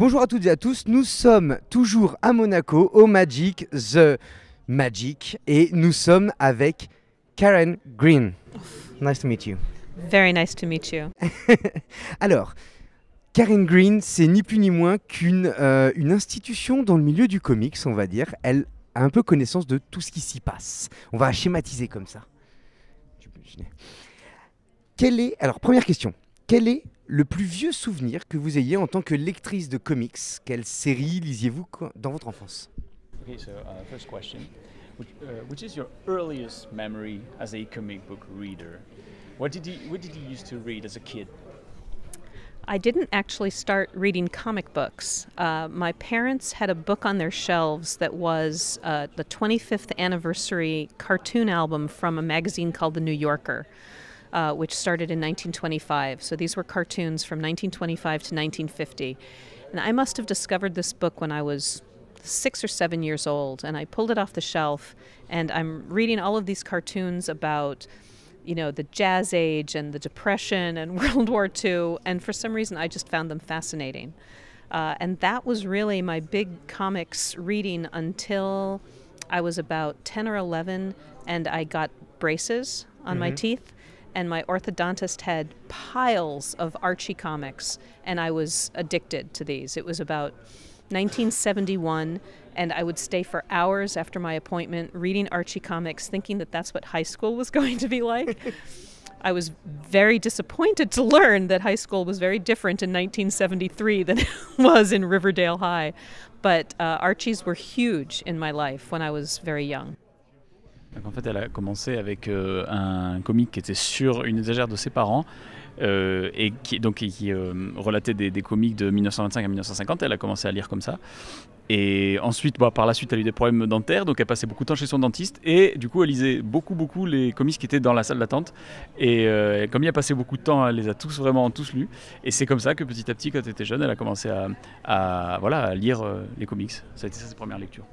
Bonjour à toutes et à tous, nous sommes toujours à Monaco, au Magic, The Magic, et nous sommes avec Karen Green. Nice to meet you. Very nice to meet you. Alors, Karen Green, c'est ni plus ni moins qu'une une institution dans le milieu du comics, on va dire. Elle a un peu connaissance de tout ce qui s'y passe. On va schématiser comme ça. Tu peux imaginer. Alors, première question. Quel est le plus vieux souvenir que vous ayez en tant que lectrice de comics? Quelle série lisiez-vous dans votre enfance? Okay, so first question. Which is your earliest memory as a comic book reader? What did you used to read as a kid? I didn't actually start reading comic books. My parents had a book on their shelves that was the 25th anniversary cartoon album from a magazine called The New Yorker, which started in 1925. So these were cartoons from 1925 to 1950. And I must have discovered this book when I was 6 or 7 years old, and I pulled it off the shelf, and I'm reading all of these cartoons about, you know, the Jazz Age and the Depression and World War II, and for some reason I just found them fascinating. And that was really my big comics reading until I was about 10 or 11, and I got braces on my teeth, and my orthodontist had piles of Archie comics, and I was addicted to these. It was about 1971, and I would stay for hours after my appointment reading Archie comics, thinking that that's what high school was going to be like. I was very disappointed to learn that high school was very different in 1973 than it was in Riverdale High. But Archies were huge in my life when I was very young. Donc en fait, elle a commencé avec un comic qui était sur une étagère de ses parents et qui relatait des comics de 1925 à 1950. Elle a commencé à lire comme ça. Et ensuite, par la suite, elle a eu des problèmes dentaires, donc elle passait beaucoup de temps chez son dentiste. Et du coup, elle lisait beaucoup les comics qui étaient dans la salle d'attente. Et comme il a passé beaucoup de temps, elle les a vraiment tous lus. Et c'est comme ça que petit à petit, quand elle était jeune, elle a commencé à lire les comics. Ça a été sa première lecture.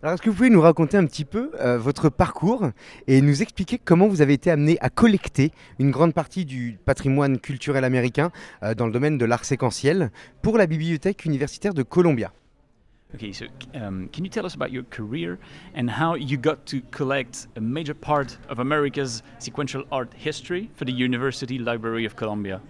Alors, est-ce que vous pouvez nous raconter un petit peu votre parcours et nous expliquer comment vous avez été amené à collecter une grande partie du patrimoine culturel américain dans le domaine de l'art séquentiel pour la bibliothèque universitaire de Columbia? Okay, so can you tell us about your career and how you got to collect a major part of America's sequential art history for the University Library of Columbia?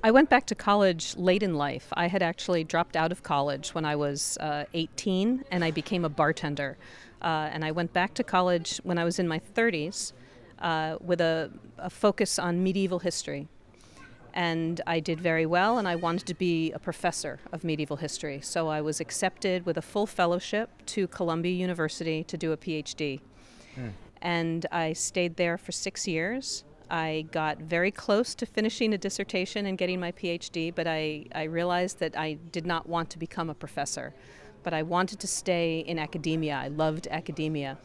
I went back to college late in life. I had actually dropped out of college when I was 18, and I became a bartender. And I went back to college when I was in my 30s with a focus on medieval history. And I did very well, and I wanted to be a professor of medieval history. So I was accepted with a full fellowship to Columbia University to do a PhD. And I stayed there for 6 years. I got very close to finishing a dissertation and getting my PhD, but I realized that I did not want to become a professor, but I wanted to stay in academia. I loved academia.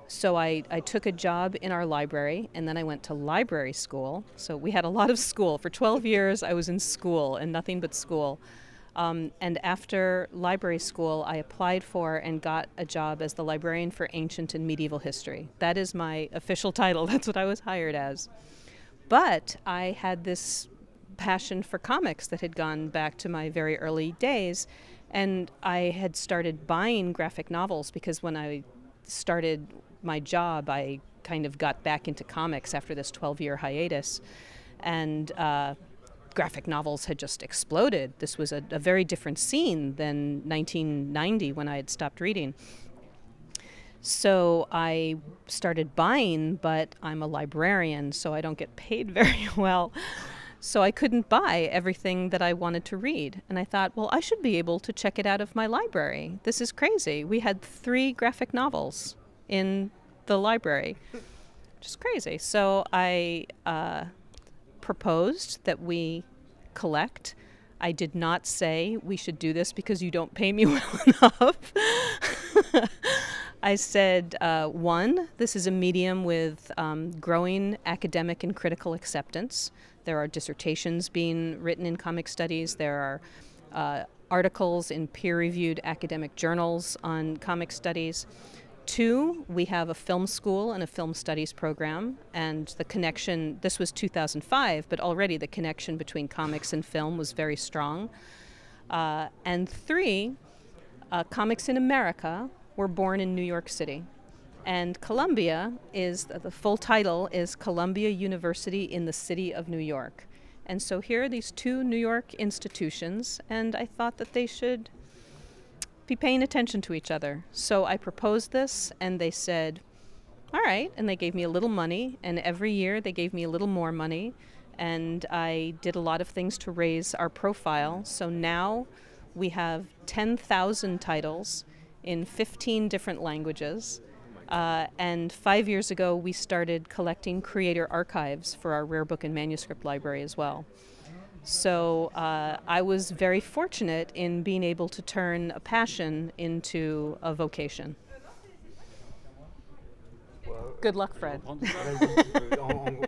So I took a job in our library, and then I went to library school. So we had a lot of school. For 12 years, I was in school and nothing but school. And after library school, I applied for and got a job as the librarian for ancient and medieval history. That is my official title. That's what I was hired as. But I had this passion for comics that had gone back to my very early days, and I had started buying graphic novels because when I started my job, I kind of got back into comics after this 12-year hiatus. And graphic novels had just exploded. This was a very different scene than 1990 when I had stopped reading. So I started buying, but I'm a librarian, so I don't get paid very well. So I couldn't buy everything that I wanted to read. And I thought, well, I should be able to check it out of my library. This is crazy. We had 3 graphic novels in the library, which is crazy. So I proposed that we collect. I did not say we should do this because you don't pay me well enough. I said, one, this is a medium with growing academic and critical acceptance. There are dissertations being written in comic studies. There are articles in peer-reviewed academic journals on comic studies. 2, we have a film school and a film studies program, and the connection, this was 2005, but already the connection between comics and film was very strong. And 3, comics in America were born in New York City. And Columbia is, the full title is Columbia University in the City of New York. And so here are these 2 New York institutions, and I thought that they should be paying attention to each other. So I proposed this, and they said, all right, and they gave me a little money, and every year they gave me a little more money, and I did a lot of things to raise our profile. So now we have 10,000 titles in 15 different languages. And 5 years ago, we started collecting creator archives for our rare book and manuscript library as well. So I was very fortunate in being able to turn a passion into a vocation. Good luck, Fred.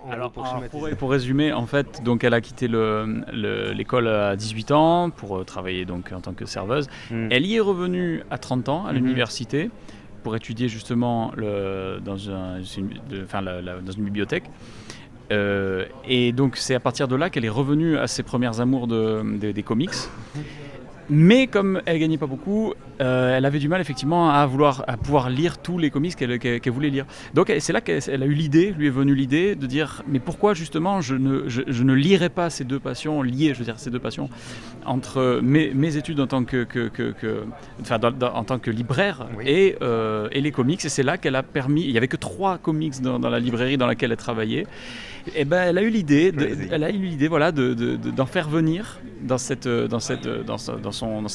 Alors, pour résumer, en fait, donc elle a quitté l'école à 18 ans pour travailler donc en tant que serveuse. Elle y est revenue à 30 ans à l'université pour étudier justement dans une bibliothèque. Et donc c'est à partir de là qu'elle est revenue à ses premières amours des comics. Mais comme elle gagnait pas beaucoup, elle avait du mal effectivement à pouvoir lire tous les comics qu'elle voulait lire. Donc c'est là qu'elle a eu l'idée, lui est venue l'idée de dire mais pourquoi justement je ne lirais pas ces 2 passions liées, je veux dire ces 2 passions entre mes études en tant en tant que libraire et les comics. Et c'est là qu'elle a permis, il y avait que 3 comics dans la librairie dans laquelle elle travaillait. Et ben elle a eu l'idée, voilà, d'en faire venir dans sa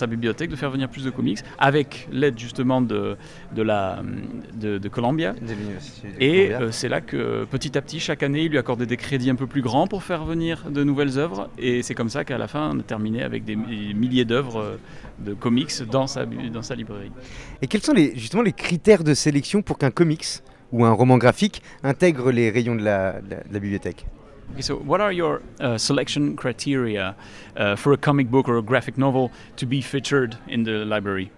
bibliothèque, de faire venir plus de comics avec l'aide justement de Columbia. Et c'est là que petit à petit, chaque année, il lui accordait des crédits un peu plus grands pour faire venir de nouvelles œuvres. Et c'est comme ça qu'à la fin, on a terminé avec des milliers d'œuvres de comics dans sa librairie. Et quels sont justement les critères de sélection pour qu'un comics ou un roman graphique intègre les rayons de la bibliothèque? Okay, so what are your selection criteria for a comic book or a graphic novel to be featured in the library?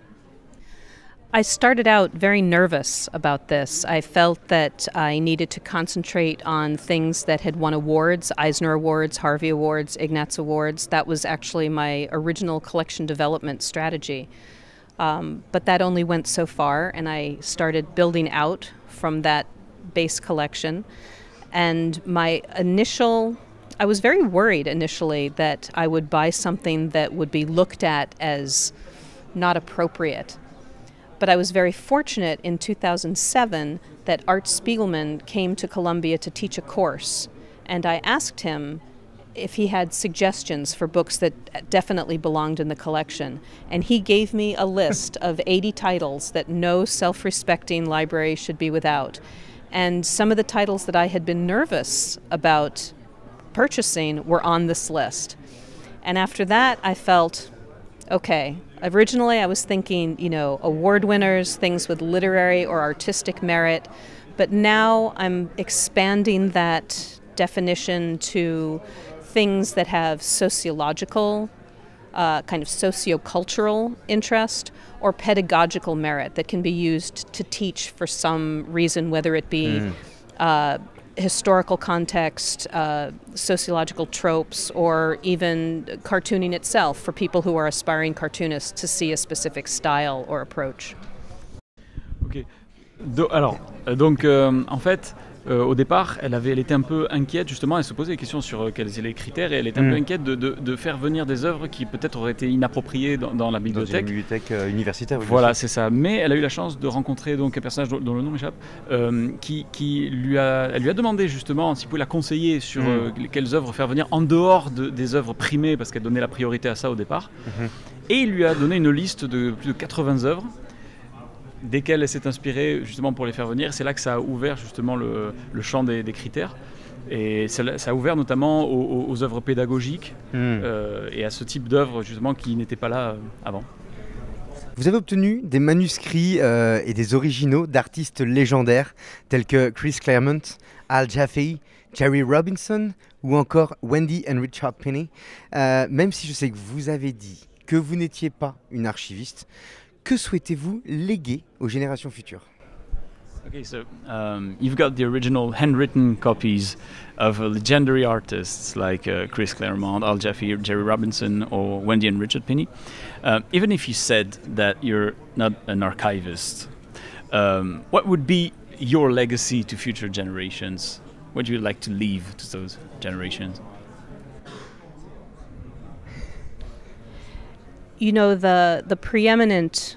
I started out very nervous about this. I felt that I needed to concentrate on things that had won awards, Eisner Awards, Harvey Awards, Ignatz Awards. That was actually my original collection development strategy. But that only went so far, and I started building out from that base collection. And I was very worried initially that I would buy something that would be looked at as not appropriate. But I was very fortunate in 2007 that Art Spiegelman came to Columbia to teach a course. And I asked him if he had suggestions for books that definitely belonged in the collection. And he gave me a list of 80 titles that no self-respecting library should be without. And some of the titles that I had been nervous about purchasing were on this list. And after that, I felt, okay, originally I was thinking, award winners, things with literary or artistic merit, but now I'm expanding that definition to things that have sociological, kind of sociocultural interest or pedagogical merit that can be used to teach for some reason, whether it be historical context, sociological tropes, or even cartooning itself for people who are aspiring cartoonists to see a specific style or approach. Ok. Donc, en fait, au départ, elle était un peu inquiète, justement, elle se posait des questions sur quels étaient les critères, et elle était un peu inquiète de faire venir des œuvres qui peut-être auraient été inappropriées dans la bibliothèque. Dans une bibliothèque universitaire. Voilà, c'est ça. Mais elle a eu la chance de rencontrer donc un personnage dont le nom m'échappe, qui lui a demandé justement s'il pouvait la conseiller sur quelles œuvres faire venir en dehors des œuvres primées, parce qu'elle donnait la priorité à ça au départ. Et il lui a donné une liste de plus de 80 œuvres desquelles elle s'est inspirée justement pour les faire venir. C'est là que ça a ouvert justement le champ des critères. Et ça a ouvert notamment aux œuvres pédagogiques et à ce type d'œuvres justement qui n'étaient pas là avant. Vous avez obtenu des manuscrits et des originaux d'artistes légendaires tels que Chris Claremont, Al Jaffe, Jerry Robinson ou encore Wendy and Richard Penny. Même si je sais que vous avez dit que vous n'étiez pas une archiviste, que souhaitez-vous léguer aux générations futures? Okay, so you've got the original handwritten copies of legendary artists like Chris Claremont, Al Jaffe, Jerry Robinson, or Wendy and Richard Pinney. Even if you said that you're not an archivist, what would be your legacy to future generations? What would you like to leave to those generations? You know, the preeminent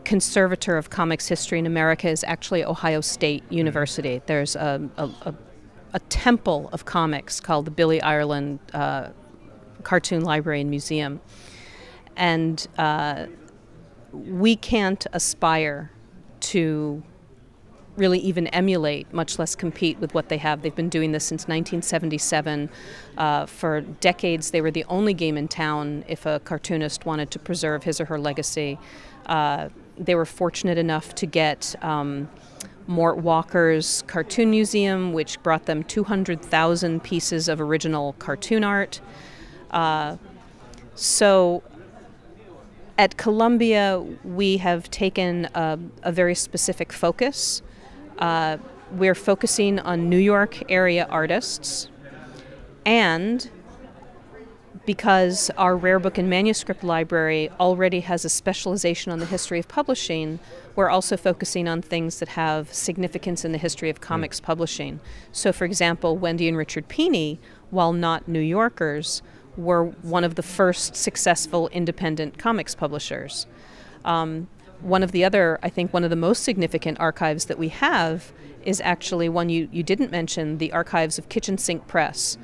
conservator of comics history in America is actually Ohio State University. There's a temple of comics called the Billy Ireland Cartoon Library and Museum. And we can't aspire to really even emulate, much less compete with what they have. They've been doing this since 1977. For decades, they were the only game in town if a cartoonist wanted to preserve his or her legacy. They were fortunate enough to get Mort Walker's Cartoon Museum, which brought them 200,000 pieces of original cartoon art. So at Columbia, we have taken a very specific focus. We're focusing on New York area artists, and because our rare book and manuscript library already has a specialization on the history of publishing, we're also focusing on things that have significance in the history of comics publishing. So, for example, Wendy and Richard Pinney, while not New Yorkers, were one of the first successful independent comics publishers. One of the most significant archives that we have is actually one you didn't mention, the archives of Kitchen Sink Press,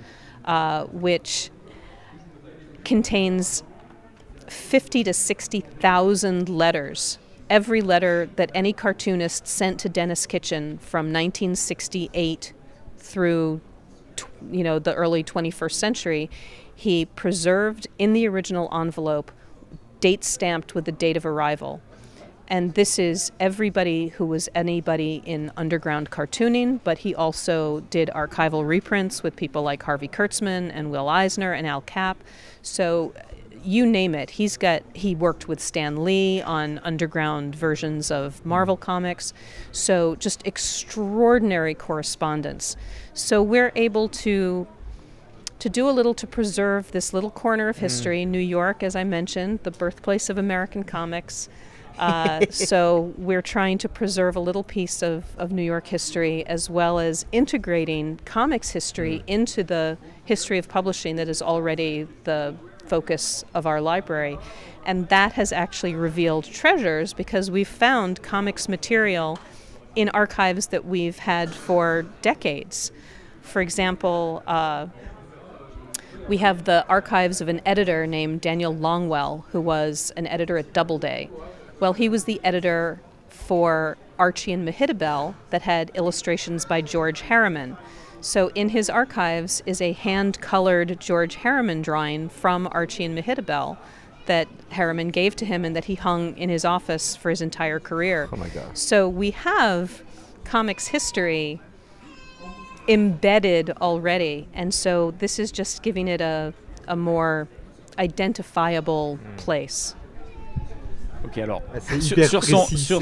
which contains 50 to 60,000 letters. Every letter that any cartoonist sent to Dennis Kitchen from 1968 through the early 21st century, he preserved in the original envelope, date stamped with the date of arrival. And this is everybody who was anybody in underground cartooning, but he also did archival reprints with people like Harvey Kurtzman and Will Eisner and Al Capp. So you name it. He worked with Stan Lee on underground versions of Marvel Comics. So just extraordinary correspondence. So we're able to do a little to preserve this little corner of history. New York, as I mentioned, the birthplace of American comics. So we're trying to preserve a little piece of New York history, as well as integrating comics history into the history of publishing that is already the focus of our library. And that has actually revealed treasures, because we've found comics material in archives that we've had for decades. For example, we have the archives of an editor named Daniel Longwell, who was an editor at Doubleday. Well, he was the editor for Archie and Mehitabel that had illustrations by George Harriman. So in his archives is a hand-colored George Harriman drawing from Archie and Mehitabel that Harriman gave to him and that he hung in his office for his entire career. Oh my God. So we have comics history embedded already, and so this is just giving it a more identifiable place. Ok, alors sur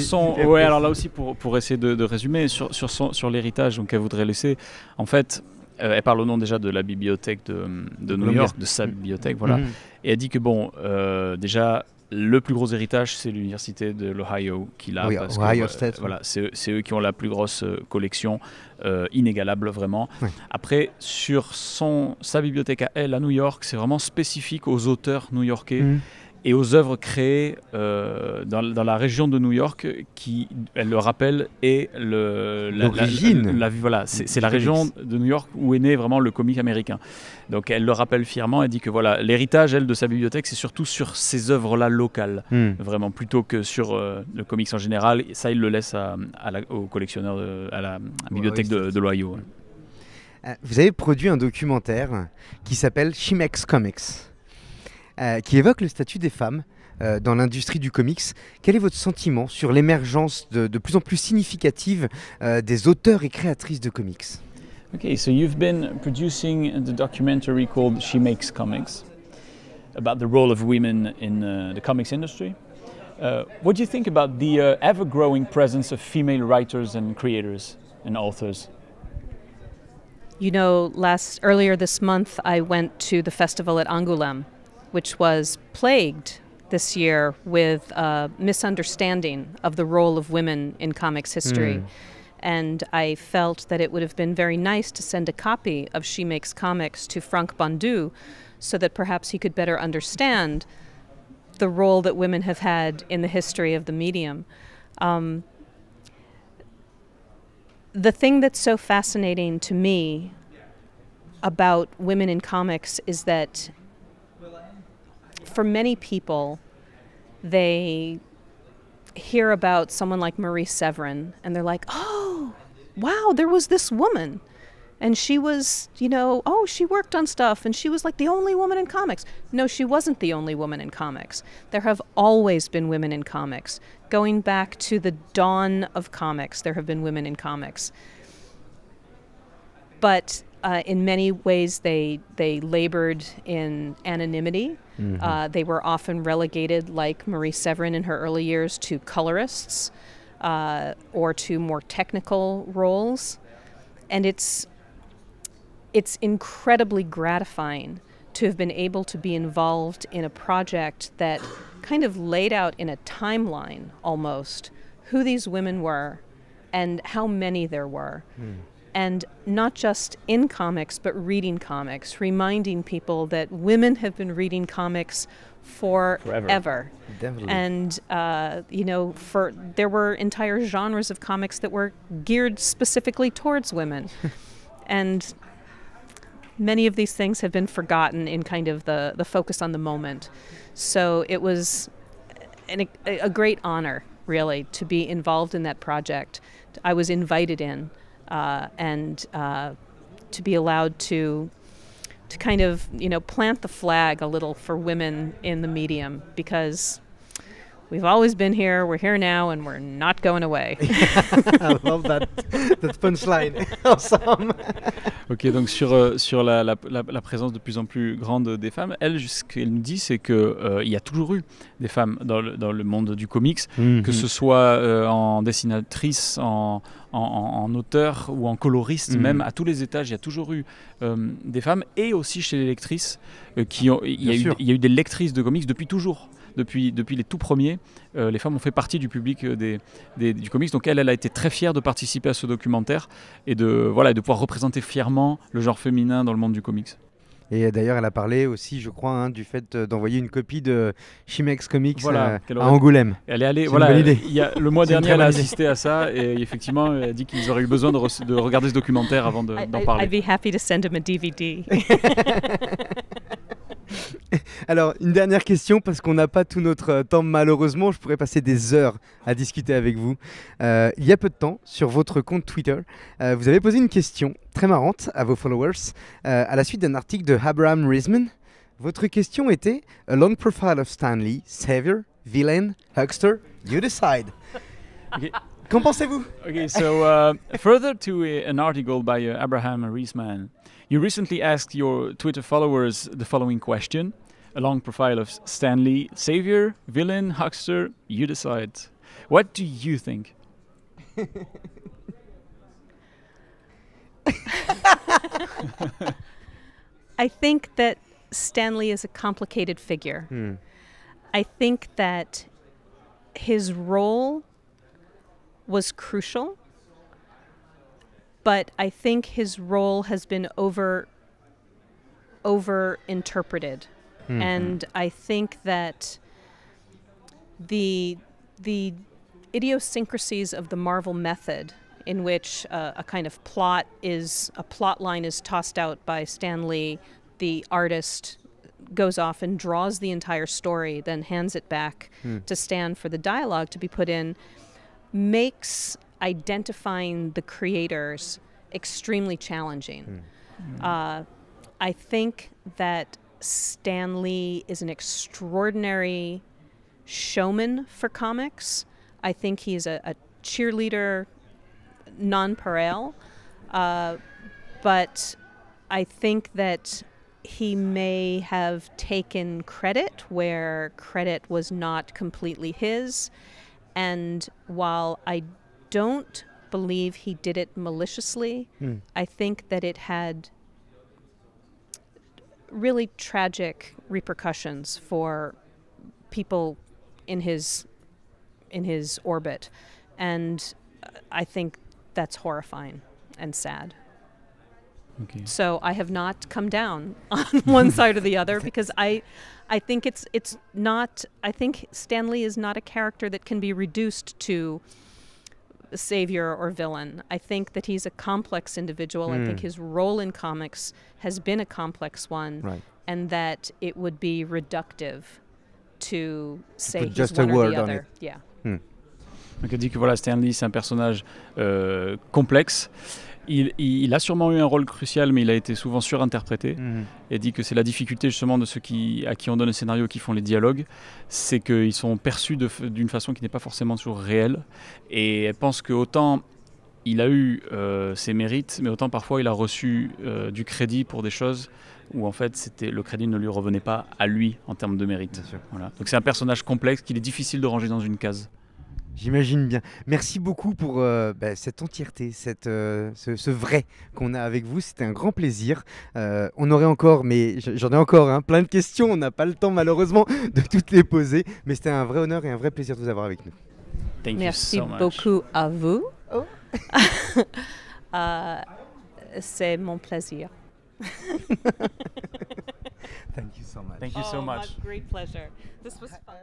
son ouais, alors là aussi pour essayer de résumer sur l'héritage donc qu'elle voudrait laisser. En fait, elle parle au nom déjà de la bibliothèque de New York, de sa bibliothèque, voilà. Et elle dit que bon, déjà le plus gros héritage, c'est l'université de l'Ohio qu'il a, parce Ohio que State, voilà, c'est eux qui ont la plus grosse collection, inégalable vraiment. Oui. Après, sur sa bibliothèque à elle à New York, c'est vraiment spécifique aux auteurs new-yorkais. Et aux œuvres créées dans la région de New York, qui, elle le rappelle, est l'origine. Voilà, c'est la région de New York où est né vraiment le comic américain. Donc elle le rappelle fièrement, elle dit que voilà, l'héritage, elle, de sa bibliothèque, c'est surtout sur ces œuvres-là locales, vraiment, plutôt que sur le comics en général. Et ça, il le laisse aux collectionneurs, à la bibliothèque de l'Ohio. Vous avez produit un documentaire qui s'appelle She Makes Comics, qui évoque le statut des femmes dans l'industrie du comics. Quel est votre sentiment sur l'émergence de plus en plus significative des auteurs et créatrices de comics? Okay, so you've been producing the documentary called She Makes Comics about the role of women in the comics industry. What do you think about the ever-growing presence of female writers and creators and authors? You know, earlier this month, I went to the festival at Angoulême, which was plagued this year with misunderstanding of the role of women in comics history. And I felt that it would have been very nice to send a copy of She Makes Comics to Franck Bandou so that perhaps he could better understand the role that women have had in the history of the medium. The thing that's so fascinating to me about women in comics is that for many people, they hear about someone like Marie Severin and they're like, oh, wow, there was this woman. And she was, you know, oh, she worked on stuff and she was like the only woman in comics. No, she wasn't the only woman in comics. There have always been women in comics. Going back to the dawn of comics, there have been women in comics. But in many ways, they labored in anonymity. They were often relegated, like Marie Severin in her early years, to colorists or to more technical roles. And it's incredibly gratifying to have been able to be involved in a project that kind of laid out in a timeline almost who these women were and how many there were. And not just in comics, but reading comics, reminding people that women have been reading comics forever. Definitely. And, you know, there were entire genres of comics that were geared specifically towards women. And many of these things have been forgotten in kind of the focus on the moment. So it was a great honor, really, to be involved in that project. I was invited in. And to be allowed to kind of, you know, plant the flag a little for women in the medium, because we've always been here, we're here now, and we're not going away. I love that punchline. Awesome. Ok, donc sur la présence de plus en plus grande des femmes, elle, ce qu'elle nous dit, c'est qu'il y a toujours eu des femmes dans le monde du comics, que ce soit en dessinatrice, en auteur ou en coloriste, même à tous les étages, il y a toujours eu des femmes, et aussi chez les lectrices, il y a eu des lectrices de comics depuis toujours. Depuis les tout premiers, les femmes ont fait partie du public du comics. Donc elle a été très fière de participer à ce documentaire et de pouvoir représenter fièrement le genre féminin dans le monde du comics. Et d'ailleurs, elle a parlé aussi, je crois, du fait d'envoyer une copie de She Makes Comics à Angoulême. Elle est allée, une bonne idée. Le mois dernier, elle a assisté à ça et effectivement, elle a dit qu'ils auraient eu besoin de regarder ce documentaire avant d'en parler. I'd be happy to send him a DVD. Alors, une dernière question, parce qu'on n'a pas tout notre temps malheureusement, je pourrais passer des heures à discuter avec vous. Il y a peu de temps, sur votre compte Twitter, vous avez posé une question très marrante à vos followers à la suite d'un article de Abraham Reisman. Votre question était « A long profile of Stanley, savior, villain, huckster, you decide Okay. ». Qu'en pensez-vous? Okay, so further to an article by Abraham Reisman, you recently asked your Twitter followers the following question: a long profile of Stanley, savior, villain, huckster, you decide. What do you think? I think that Stanley is a complicated figure. I think that his role was crucial, but I think his role has been over-interpreted. And I think that the idiosyncrasies of the Marvel method, in which a kind of plot line is tossed out by Stan Lee, the artist goes off and draws the entire story, then hands it back to Stan for the dialogue to be put in, makes identifying the creators extremely challenging. I think that Stan Lee is an extraordinary showman for comics. I think he's a cheerleader nonpareil, but I think that he may have taken credit where credit was not completely his. And while I don't believe he did it maliciously, I think that it had really tragic repercussions for people in his orbit. And I think that's horrifying and sad. Okay. So I have not come down on one side or the other because I think it's not. I think Stanley is not a character that can be reduced to savior or villain. I think that he's a complex individual. I think his role in comics has been a complex one, Right. and that it would be reductive to say put he's just a one or word the on other. it. Yeah. Donc elle dit que voilà, Stanley, c'est un personnage complexe. Il a sûrement eu un rôle crucial, mais il a été souvent surinterprété. Elle dit que c'est la difficulté justement de ceux à qui on donne le scénario, qui font les dialogues, c'est qu'ils sont perçus d'une façon qui n'est pas forcément toujours réelle. Et elle pense qu'autant il a eu ses mérites, mais autant parfois il a reçu du crédit pour des choses où en fait le crédit ne lui revenait pas à lui en termes de mérite. Voilà. Donc c'est un personnage complexe qu'il est difficile de ranger dans une case. J'imagine bien. Merci beaucoup pour cette entièreté, ce vrai qu'on a avec vous. C'était un grand plaisir. On aurait encore, mais j'en ai encore plein de questions. On n'a pas le temps malheureusement de toutes les poser. Mais c'était un vrai honneur et un vrai plaisir de vous avoir avec nous. Thank Merci you so much. beaucoup à vous. Oh. C'est mon plaisir. Thank you so much. Thank you so much. My great pleasure. This was fun.